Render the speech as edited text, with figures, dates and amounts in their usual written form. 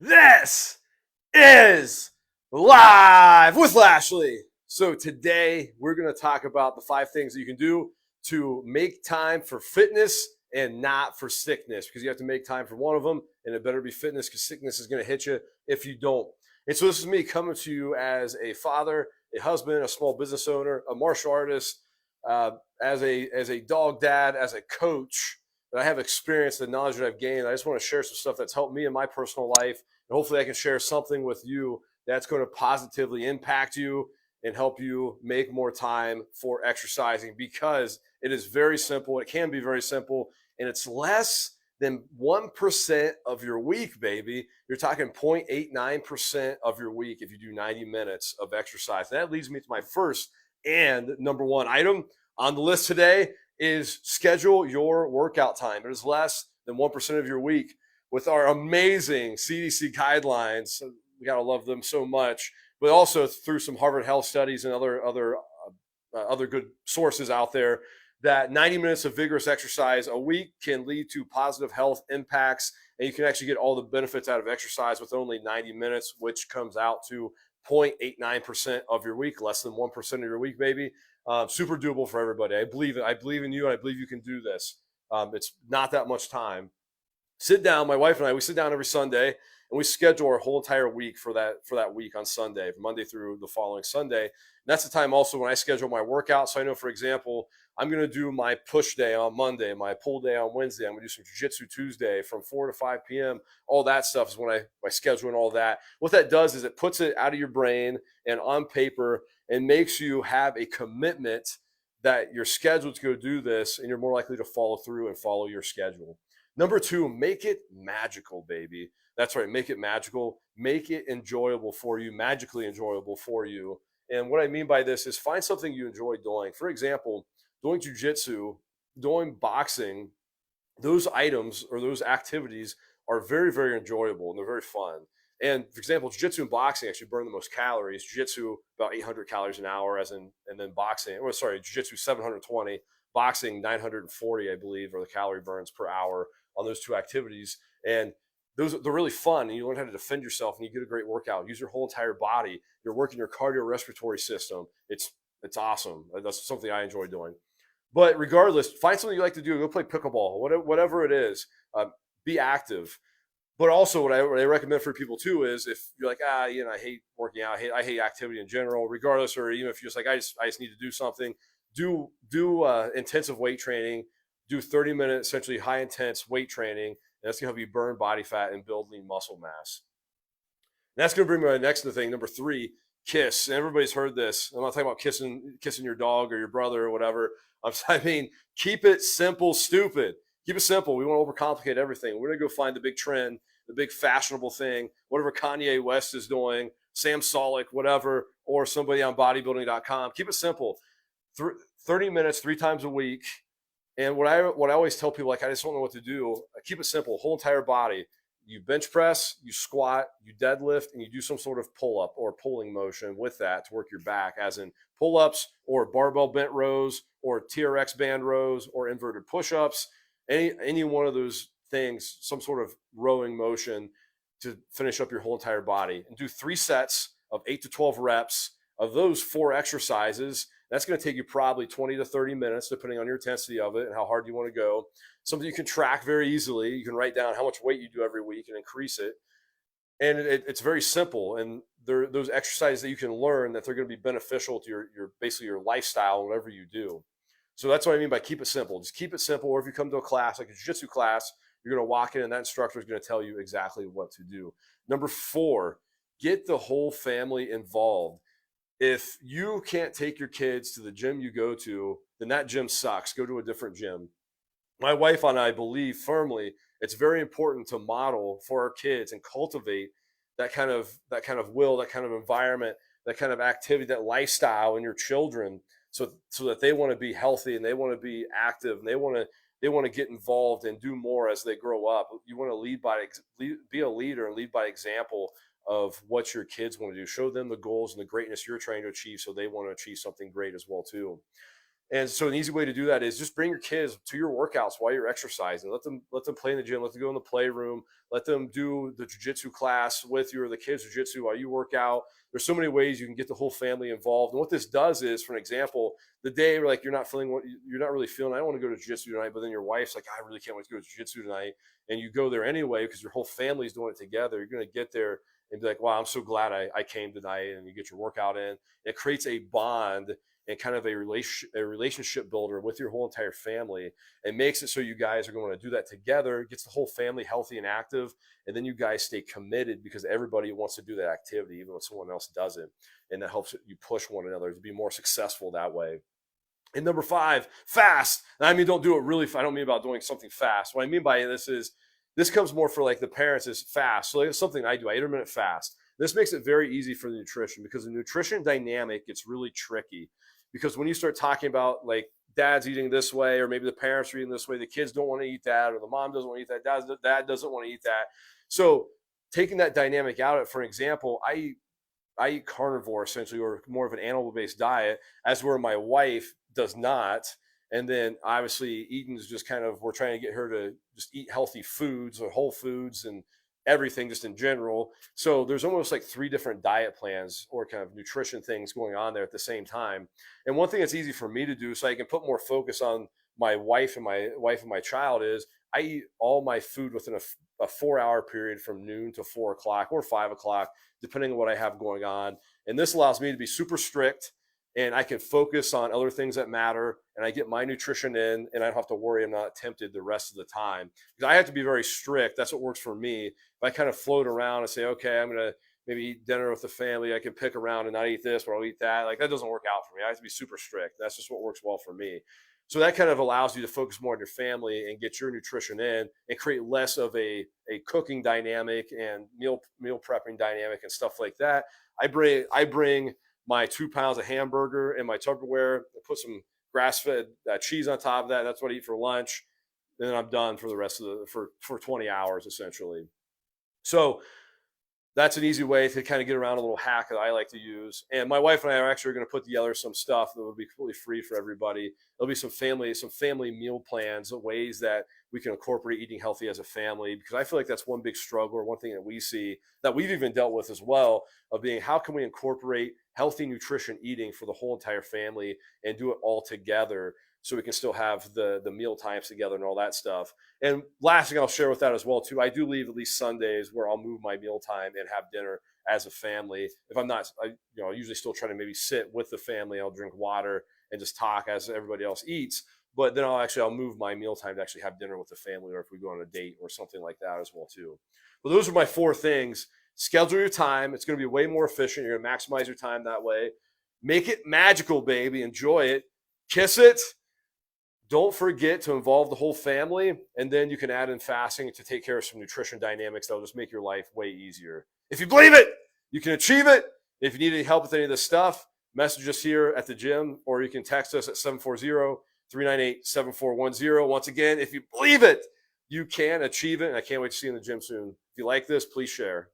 This is Live with Lashley. So today we're going to talk about the 5 things that you can do to make time for fitness and not for sickness, because you have to make time for one of them, and it better be fitness because sickness is going to hit you if you don't. And so this is me coming to you as a father, a husband, a small business owner, a martial artist, as a dog dad, as a coach. That I have experience, the knowledge that I've gained. I just want to share some stuff that's helped me in my personal life, and hopefully I can share something with you that's going to positively impact you and help you make more time for exercising, because it is very simple. It can be very simple, and it's less than 1% of your week, baby. You're talking 0.89% of your week if you do 90 minutes of exercise. And that leads me to my first and number one item on the list today is schedule your workout time. It is less than 1% of your week. With our amazing CDC guidelines, we gotta love them so much, but also through some Harvard Health studies and other good sources out there, that 90 minutes of vigorous exercise a week can lead to positive health impacts, and you can actually get all the benefits out of exercise with only 90 minutes, which comes out to 0.89% of your week, less than 1% of your week, baby. Super doable for everybody. I believe it. I believe in you, and I believe you can do this. It's not that much time. Sit down. My wife and I, we sit down every Sunday, and we schedule our whole entire week for that week on Sunday, from Monday through the following Sunday. And that's the time also when I schedule my workout. So I know, for example, I'm going to do my push day on Monday, my pull day on Wednesday. I'm going to do some jiu-jitsu Tuesday from 4 to 5 p.m. All that stuff is when I schedule and all that. What that does is it puts it out of your brain and on paper and makes you have a commitment that you're scheduled to go do this, and you're more likely to follow through and follow your schedule. Number two, make it magical, baby. That's right, make it magical. Make it enjoyable for you, magically enjoyable for you. And what I mean by this is find something you enjoy doing. For example, doing jujitsu, doing boxing, those items or those activities are very, very enjoyable, and they're very fun. And for example, jiu-jitsu and boxing actually burn the most calories. Jiu-jitsu about 800 calories an hour, and then boxing. Oh, sorry, jiu-jitsu 720, boxing 940, I believe, are the calorie burns per hour on those two activities. And they're really fun, and you learn how to defend yourself, and you get a great workout. Use your whole entire body. You're working your cardiorespiratory system. It's awesome. That's something I enjoy doing. But regardless, find something you like to do. Go play pickleball, whatever it is. Be active. But also, what I recommend for people too is, if you're like, I hate working out, I hate activity in general, regardless, or even if you're just like, I just need to do something, do intensive weight training, do 30-minute, essentially high intense weight training, and that's gonna help you burn body fat and build lean muscle mass. And that's gonna bring me to the next thing, number three, kiss. And everybody's heard this. I'm not talking about kissing your dog or your brother or whatever. I mean, keep it simple, stupid. Keep it simple. We want to overcomplicate everything. We're going to go find the big trend, the big fashionable thing, whatever Kanye West is doing, Sam Solik, whatever, or somebody on bodybuilding.com. Keep it simple. 30 minutes, 3 times a week. And what I always tell people, like, I just don't know what to do. Keep it simple. Whole entire body. You bench press, you squat, you deadlift, and you do some sort of pull up or pulling motion with that to work your back, as in pull ups or barbell bent rows or TRX band rows or inverted push ups. Any one of those things, some sort of rowing motion to finish up your whole entire body, and do 3 sets of 8 to 12 reps of those 4 exercises. That's going to take you probably 20 to 30 minutes, depending on your intensity of it and how hard you want to go. Something you can track very easily. You can write down how much weight you do every week and increase it. And it's very simple. And those exercises that you can learn, that they're going to be beneficial to your basically your lifestyle, whatever you do. So that's what I mean by keep it simple. Just keep it simple. Or if you come to a class, like a jiu-jitsu class, you're going to walk in and that instructor is going to tell you exactly what to do. Number four, get the whole family involved. If you can't take your kids to the gym you go to, then that gym sucks. Go to a different gym. My wife and I believe firmly it's very important to model for our kids and cultivate that kind of will, that kind of environment, that kind of activity, that lifestyle in your children, so that they want to be healthy and they want to be active and they want to get involved and do more as they grow up. You want to be a leader and lead by example of what your kids want to do. Show them the goals and the greatness you're trying to achieve, so they want to achieve something great as well too. And so an easy way to do that is just bring your kids to your workouts while you're exercising. Let them play in the gym. Let them go in the playroom. Let them do the jiu-jitsu class with you or the kids jiu-jitsu while you work out. There's so many ways you can get the whole family involved. And what this does is, for an example, the day where like you're not really feeling, I don't want to go to jiu-jitsu tonight, but then your wife's like, I really can't wait to go to jiu-jitsu tonight, and you go there anyway because your whole family's doing it together. You're going to get there and be like, wow, I'm so glad I came tonight, and you get your workout in. It creates a bond and kind of a relationship builder with your whole entire family, and makes it so you guys are going to do that together. It gets the whole family healthy and active, and then you guys stay committed because everybody wants to do that activity even when someone else doesn't, and that helps you push one another to be more successful that way. And number 5, fast. And I mean, don't do it really. I don't mean about doing something fast. What I mean by this is, this comes more for like the parents, is fast. So like it's something I do. I intermittent fast. This makes it very easy for the nutrition, because the nutrition dynamic gets really tricky. Because when you start talking about like dad's eating this way, or maybe the parents are eating this way, the kids don't want to eat that, or the mom doesn't want to eat that, dad doesn't want to eat that. So taking that dynamic out of it, for example, I eat carnivore essentially, or more of an animal-based diet, as where my wife does not. And then obviously Eaton is just kind of, we're trying to get her to just eat healthy foods or whole foods and everything just in general. So there's almost like 3 different diet plans or kind of nutrition things going on there at the same time. And one thing that's easy for me to do so I can put more focus on my wife and my child is, I eat all my food within a 4-hour period from noon to 4 o'clock or 5 o'clock, depending on what I have going on. And this allows me to be super strict, and I can focus on other things that matter, and I get my nutrition in, and I don't have to worry I'm not tempted the rest of the time. Because I have to be very strict. That's what works for me. If I kind of float around and say, okay, I'm going to maybe eat dinner with the family, I can pick around and not eat this, or I'll eat that. Like, that doesn't work out for me. I have to be super strict. That's just what works well for me. So that kind of allows you to focus more on your family and get your nutrition in, and create less of a cooking dynamic and meal prepping dynamic and stuff like that. I bring my 2 pounds of hamburger in my Tupperware, put some grass-fed cheese on top of that. That's what I eat for lunch. And then I'm done for the rest of for 20 hours essentially. So that's an easy way to kind of get around a little hack that I like to use. And my wife and I are actually going to put together some stuff that will be completely free for everybody. There'll be some family meal plans, ways that we can incorporate eating healthy as a family, because I feel like that's one big struggle, or one thing that we see that we've even dealt with as well, of being, how can we incorporate healthy nutrition eating for the whole entire family and do it all together, so we can still have the meal times together and all that stuff. And last thing I'll share with that as well too, I do leave at least Sundays where I'll move my meal time and have dinner as a family. If I'm not, I usually still try to maybe sit with the family. I'll drink water and just talk as everybody else eats. But then I'll move my meal time to actually have dinner with the family, or if we go on a date or something like that as well too. But those are my 4 things. Schedule your time. It's going to be way more efficient. You're going to maximize your time that way. Make it magical, baby. Enjoy it. Kiss it. Don't forget to involve the whole family, and then you can add in fasting to take care of some nutrition dynamics that will just make your life way easier. If you believe it, you can achieve it. If you need any help with any of this stuff, message us here at the gym, or you can text us at 740-398-7410. Once again, if you believe it, you can achieve it, and I can't wait to see you in the gym soon. If you like this, please share.